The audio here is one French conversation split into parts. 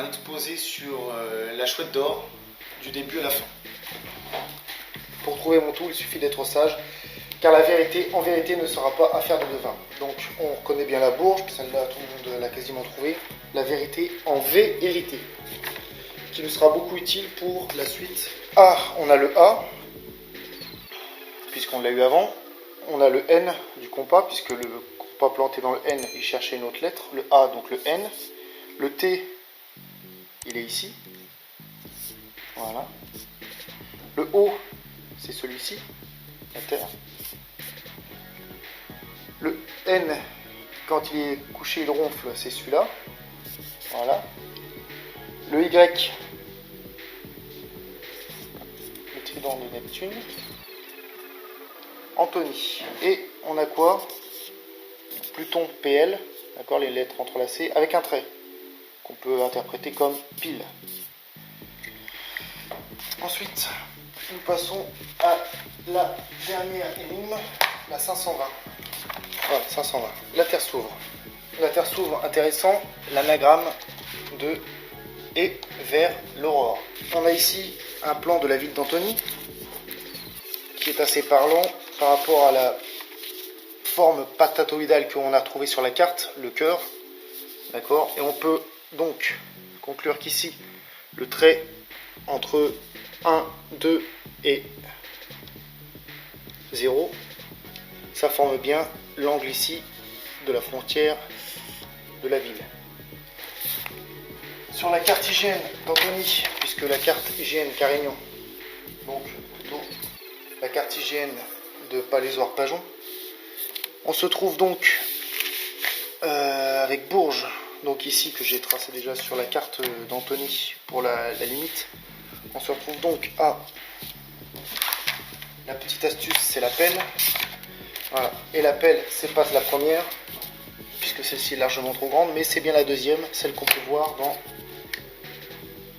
Un exposé sur la chouette d'or du début à la fin. Pour trouver mon tool, il suffit d'être sage, car la vérité, en vérité, ne sera pas affaire de devin. Donc, on connaît bien la bourge, celle-là, tout le monde l'a quasiment trouvé. La vérité en vérité, qui nous sera beaucoup utile pour la suite. Ah, on a le A, puisqu'on l'a eu avant. On a le N du compas, puisque le compas planté dans le N, il cherchait une autre lettre. Le A, donc le N. Le T, il est ici. Voilà. Le O, c'est celui-ci, la Terre. Le N, quand il est couché, il ronfle, c'est celui-là. Voilà. Le Y, le trident de Neptune. Anthony. Et on a quoi? Pluton PL, d'accord, les lettres entrelacées, avec un trait, qu'on peut interpréter comme pile. Ensuite, nous passons à la dernière énigme, la 520. Voilà, 520. La Terre s'ouvre. La Terre s'ouvre, intéressant, l'anagramme de et vers l'aurore. On a ici un plan de la ville d'Antony, qui est assez parlant par rapport à la forme patatoïdale qu'on a retrouvée sur la carte, le cœur. D'accord. Et on peut donc conclure qu'ici, le trait entre 1, 2 et 0, ça forme bien l'angle ici de la frontière de la ville. Sur la carte hygiène d'Antony, puisque la carte hygiène Carignan, donc plutôt la carte hygiène de Palézoire-Pajon, on se trouve donc avec Bourges, donc ici que j'ai tracé déjà sur la carte d'Antony pour la limite. On se retrouve donc à la petite astuce, c'est la pelle. Voilà. Et la pelle, c'est pas la première, puisque celle-ci est largement trop grande, mais c'est bien la deuxième, celle qu'on peut voir dans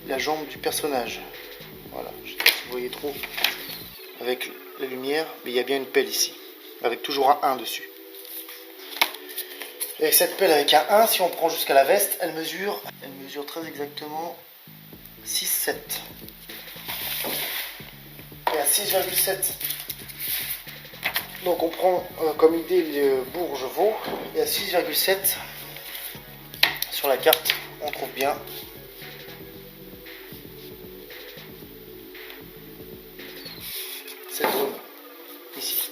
la jambe du personnage. Voilà, je ne sais pas si vous voyez trop avec la lumière, mais il y a bien une pelle ici, avec toujours un 1 dessus. Et avec cette pelle avec un 1, si on prend jusqu'à la veste, elle mesure très exactement 6,7. Et à 6,7, donc on prend comme idée le Bourges-Vaux, et à 6,7 sur la carte, on trouve bien cette zone ici.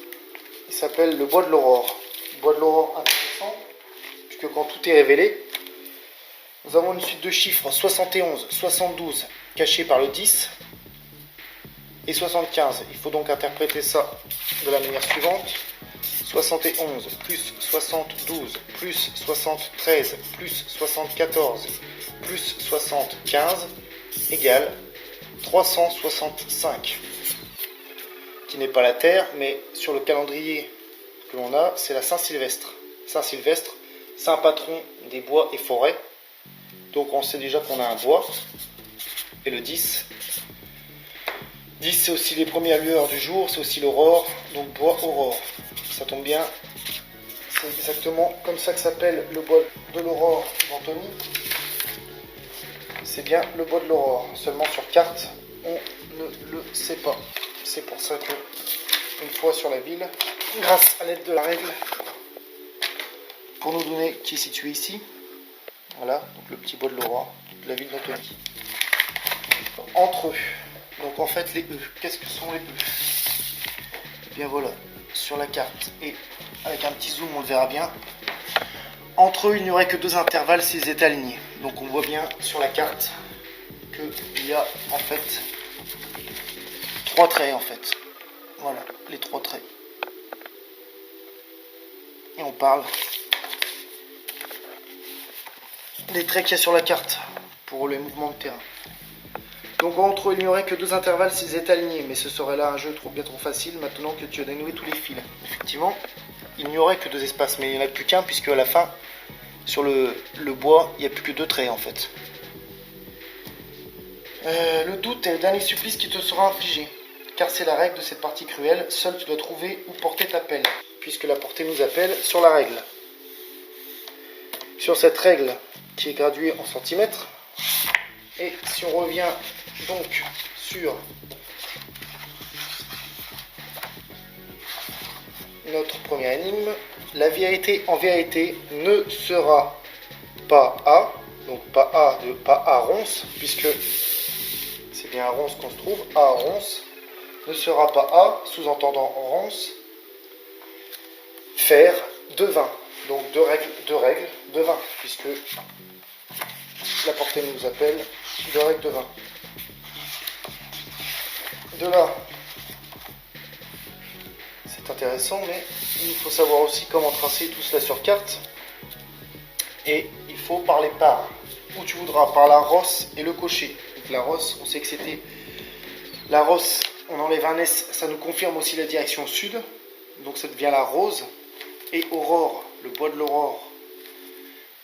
Il s'appelle le bois de l'aurore. Bois de l'aurore intéressant, puisque quand tout est révélé, nous avons une suite de chiffres 71, 72 cachés par le 10 et 75. Il faut donc interpréter ça de la manière suivante. 71 plus 72 plus 73 plus 74 plus 75 égale 365. Qui n'est pas la Terre, mais sur le calendrier que l'on a, c'est la Saint-Sylvestre. Saint-Sylvestre, saint patron des bois et forêts. Donc on sait déjà qu'on a un bois. Et le 10. 10, c'est aussi les premières lueurs du jour, c'est aussi l'aurore, donc bois aurore. Ça tombe bien, c'est exactement comme ça que s'appelle le bois de l'aurore d'Antony. C'est bien le bois de l'aurore, seulement sur carte, on ne le sait pas. C'est pour ça que, une fois sur la ville, grâce à l'aide de la règle, pour nous donner qui est situé ici, voilà, donc le petit bois de l'aurore de la ville d'Antony. Entre eux. Donc en fait les E, qu'est-ce que sont les E? Et bien voilà, sur la carte et avec un petit zoom on le verra bien. Entre eux il n'y aurait que deux intervalles s'ils étaient alignés. Donc on voit bien sur la carte qu'il y a en fait trois traits en fait. Voilà, les trois traits. Et on parle des traits qu'il y a sur la carte pour les mouvements de terrain. Donc entre eux, il n'y aurait que deux intervalles s'ils étaient alignés, mais ce serait là un jeu bien trop facile maintenant que tu as dénoué tous les fils. Effectivement, il n'y aurait que deux espaces, mais il n'y en a plus qu'un, puisque à la fin, sur le bois, il n'y a plus que deux traits en fait. Le doute est le dernier supplice qui te sera infligé, car c'est la règle de cette partie cruelle, seul tu dois trouver où porter ta pelle, puisque la portée nous appelle sur la règle. Sur cette règle, qui est graduée en centimètres, Et si on revient donc sur notre première énigme, la vérité en vérité ne sera pas A, donc pas A ronce, puisque c'est bien à ronce qu'on se trouve, A ronce, ne sera pas A, sous-entendant ronce, faire de vin. Donc deux règles de vin, puisque la portée nous appelle deux règles de vin. De là, c'est intéressant, mais il faut savoir aussi comment tracer tout cela sur carte. Et il faut par les parts, où tu voudras, par la rosse et le cocher. Donc la rosse, on sait que c'était la rosse, on enlève un S, ça nous confirme aussi la direction sud, donc ça devient la rose. Et aurore, le bois de l'aurore,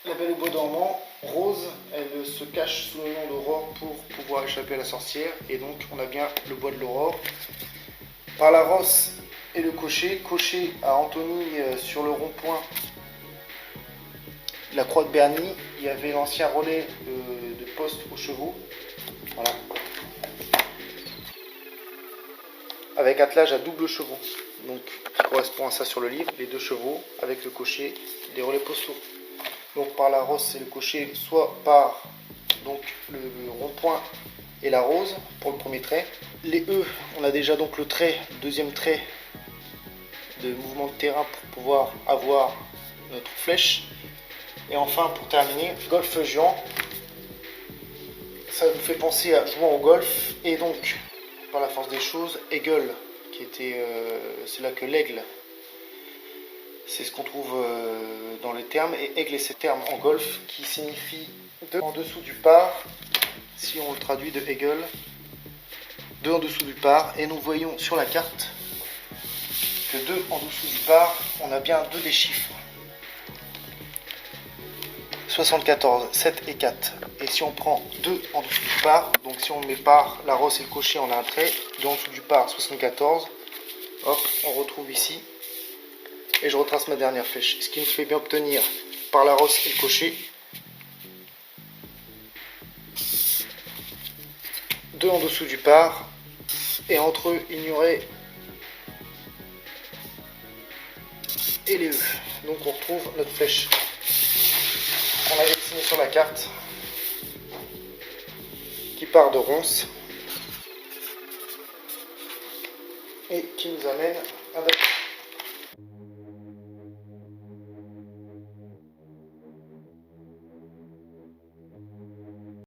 la belle au bois dormant, rose, elle se cache sous le nom d'aurore pour pouvoir échapper à la sorcière, et donc on a bien le bois de l'aurore. Par la rosse et le cocher, cocher à Antony sur le rond-point, la croix de Berny, il y avait l'ancien relais de poste aux chevaux, voilà, avec attelage à double chevaux, donc qui correspond à ça sur le livre, les deux chevaux avec le cocher, les relais postaux. Donc par la rosse et le cocher, soit par donc le rond-point et la rose pour le premier trait. Les E, on a déjà donc le trait, le deuxième trait de mouvement de terrain pour pouvoir avoir notre flèche. Et enfin pour terminer, golf géant. Ça nous fait penser à jouant au golf, et donc par la force des choses, Aigle, qui était, c'est là que l'aigle, c'est ce qu'on trouve dans les termes, et aigle est ce terme en golf qui signifie 2 en dessous du par, si on le traduit de Aigle, 2 en dessous du par, et nous voyons sur la carte que 2 en dessous du par, on a bien 2 des chiffres. 74, 7 et 4. Et si on prend 2 en dessous du par, donc si on met par, la rosse et le cocher, on a un trait, 2 en dessous du par, 74, hop, on retrouve ici, et je retrace ma dernière flèche. Ce qui nous fait bien obtenir par la rosse et le cocher 2 en dessous du par, et entre eux, il y aurait et les E. Donc on retrouve notre flèche qu'on avait dessinée sur la carte, qui part de ronce et qui nous amène à